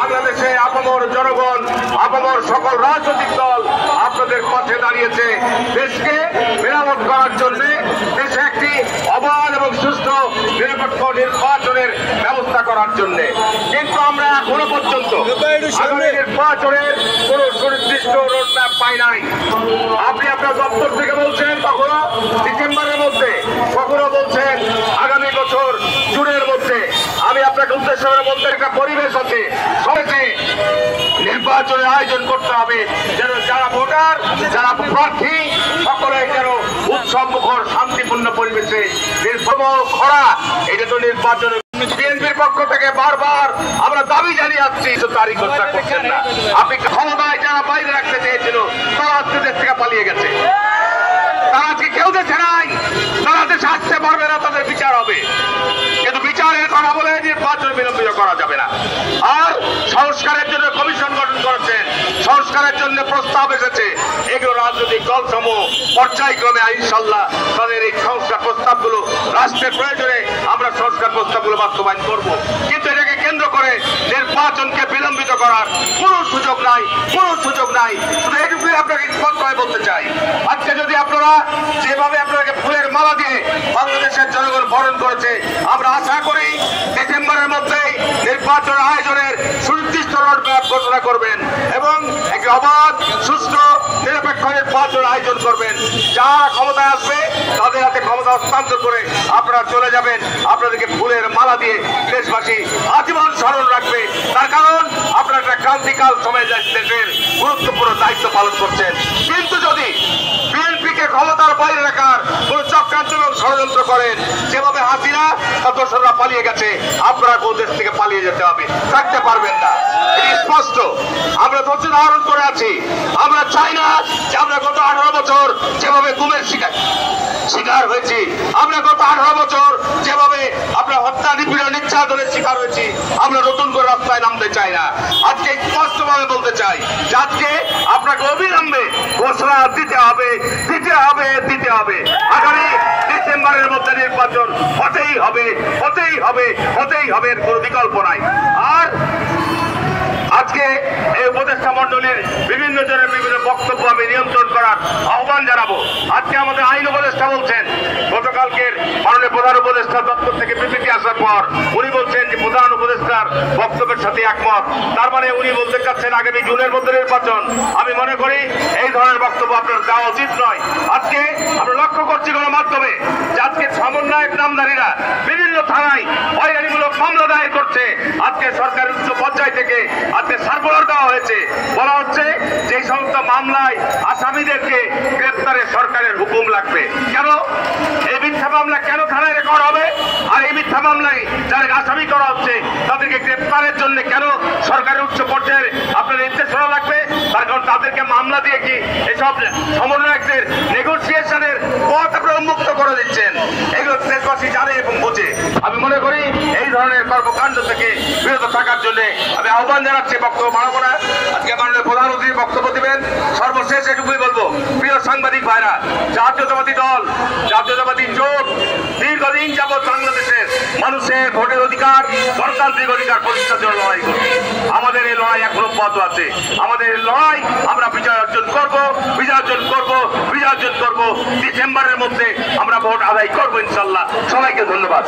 বাংলাদেশে আপামর জনগণ, আপামর সকল রাজনৈতিক দল আপনাদের পথে দাঁড়িয়েছে দেশকে মেরামত করার জন্য, দেশে একটি অবাধ এবং সুস্থ নিরপেক্ষ নির্বাচনের ব্যবস্থা করার জন্য। কিন্তু আমরা এখনো পর্যন্ত নির্বাচনের কোন সুনির্দিষ্ট রোডম্যাপ পাই নাই। আপনি আপনার দপ্তর থেকে বলছেন কখনো ডিসেম্বরের মধ্যে, কখনো বলছেন আগামী বছর জুনের মধ্যে। আমি আপনাকে উদ্দেশ্য করে বলতে, একটা পরিবেশ আছে, সবাইকে নির্বাচনের আয়োজন করতে হবে যেন যারা ভোটার, যারা প্রার্থী সকলে যেন উৎসব মুখর শান্তিপূর্ণ পরিবেশে খরা। এটা তো নির্বাচনের বিএনপির পক্ষ থেকে বারবার আমরা দাবি জানিয়ে আসছি, তারিখ ঘোষণা করছেন না। আপনি ক্ষমতায় যারা বাইরে রাখতে চেয়েছিল তারা আজকে দেশ থেকে পালিয়ে গেছে। তারা আজকে কেউ দেশে নাই, তারা দেশে আসতে পারবে না, তাদের বিচার হবে। কিন্তু বিচারের কথা বলে নির্বাচন বিলম্বিত করা যাবে না। আর সংস্কারের জন্য কমিশন গঠন করেছেন, সংস্কারের জন্য প্রস্তাব এসেছে। এগুলো রাজনৈতিক দলসমূহ পর্যায়ক্রমে ইনশাল্লাহ তাদের এই সংস্কার প্রস্তাবগুলো রাষ্ট্রের প্রয়োজনে আমরা সংস্কার প্রস্তাবগুলো বাস্তবায়ন করব। কিন্তু এটাকে কেন্দ্র করে নির্বাচনকে বিলম্বিত করার কোনো সুযোগ নাই, কোনো সুযোগ নাই। শুধু এটুকুই আপনাকে স্পষ্টভাবে বলতে চাই, আজকে যদি আপনারা যেভাবে আপনাকে ফুলের মালা দিয়ে বাংলাদেশের জনগণ বরণ করেছে, আমরা আশা করি ডিসেম্বরের মধ্যেই নির্বাচন আয়োজনের সুনির্দিষ্ট রোডম্যাপ ঘোষণা করবেন এবং একটি অবাধ সুস্থ নিরপেক্ষ নির্বাচন আয়োজন করবেন। যারা ক্ষমতায় আসবে তাদের হাতে ক্ষমতা হস্তান্তর করে আপনারা চলে যাবেন। আপনাদেরকে ফুলের মালা দিয়ে দেশবাসী আজীবন স্মরণ রাখবে। তার কারণ আপনারা একটা ক্রান্তিকাল সময় দেশের গুরুত্বপূর্ণ দায়িত্ব পালন করছেন। কিন্তু যদি বিএনপিকে ক্ষমতার বাইরে রাখার কোন চক্রান্ত এবং ষড়যন্ত্র করেন, যেভাবে হাসিনা তার দোসররা পালিয়ে গেছে, আপনারা কোন দেশ থেকে পালিয়ে যেতে হবে, থাকতে পারবেন না। স্পষ্ট আমরা ধৈর্য ধারণ করে আছি। আমরা চাই না যে আমরা গত 18 বছর যেভাবে গুমের শিকার হয়েছি, আমরা গত 18 বছর যেভাবে আমরা হত্যা নিপীড়ন নির্যাতনের শিকার হয়েছি, আমরা নতুন করে রাস্তায় নামতে চাই না। আজকে স্পষ্টভাবে বলতে চাই যে আজকে আপনাকে অবিলম্বে ঘোষণা দিতে হবে, দিতে হবে, দিতে হবে। আগামী ডিসেম্বরের মধ্যে নির্বাচন হতেই হবে, হতেই হবে, হতেই হবে, এর কোনো বিকল্প নাই। আর আজকে এই উপদেষ্টা মন্ডলীর বিভিন্ন জনের বিভিন্ন বক্তব্য আমি নিয়ন্ত্রণ করার আহ্বান জানাবো। আজকে আমাদের আইন উপদেষ্টা বলছেন, গতকালকের মাননীয় প্রধান উপদেষ্টা দপ্তর থেকে বিবৃতি আসার পর উনি বলছেন যে প্রধান উপদেষ্টার বক্তব্যের সাথে একমত। তার মানে উনি বলতে চাচ্ছেন আগামী জুনের মধ্যে নির্বাচন। আমি মনে করি এই ধরনের বক্তব্য আপনার দেওয়া উচিত নয়। আজকে আমরা লক্ষ্য করছি গণমাধ্যমে যে আজকে সমন্বয়ক নামধারীরা বিভিন্ন থানায় হয়রানিমূলক মামলা দায়ের করছে। আজকে সরকারের উচ্চ পর্যায় থেকে আজকে সার্কুলার দেওয়া হয়েছে, বলা হচ্ছে যে সমস্ত মামলায় আসামিদেরকে গ্রেপ্তারের সরকারের হুকুম লাগবে। কেন এই মিথ্যা মামলা কেন থানায় রেকর্ড হবে? আর এই মিথ্যা মামলায় যারা আসামি করা হচ্ছে তাদেরকে গ্রেপ্তারের জন্য কেন সরকারের উচ্চ পর্যায়ে আপনার নির্দেশনা লাগবে? তার কারণ তাদেরকে মামলা দিয়ে কি এসব সমন্বয়কদের নেগোসিয়েশনের পথ আপনারা উন্মুক্ত করে দিচ্ছেন। এগুলো দেশবাসী জানে এবং বোঝে। আমি মনে করি এই ধরনের কর্মকাণ্ড থেকে বিরত থাকার জন্য আমি আহ্বান জানাচ্ছি। বক্তব্য বাড়াবো না, আজকে মাননীয় প্রধান অতিথি বক্তব্য দিবেন। সর্বশেষ এটুকুই বলবো, প্রিয় সাংবাদিক ভাইরা, জাতীয়তাবাদী দল, জাতীয়তাবাদী জোট দীর্ঘদিন যাবৎ বাংলাদেশের মানুষের ভোটের অধিকার, গণতান্ত্রিক অধিকার প্রতিষ্ঠার জন্য লড়াই করবে। আমাদের এই লড়াই এখনো অব্যাহত আছে। আমাদের এই লড়াই আমরা বিজয় অর্জন করব, বিজয় অর্জন করব, বিজয় অর্জন করব। ডিসেম্বরের মধ্যে আমরা ভোট আদায় করবো ইনশাল্লাহ। সবাইকে ধন্যবাদ।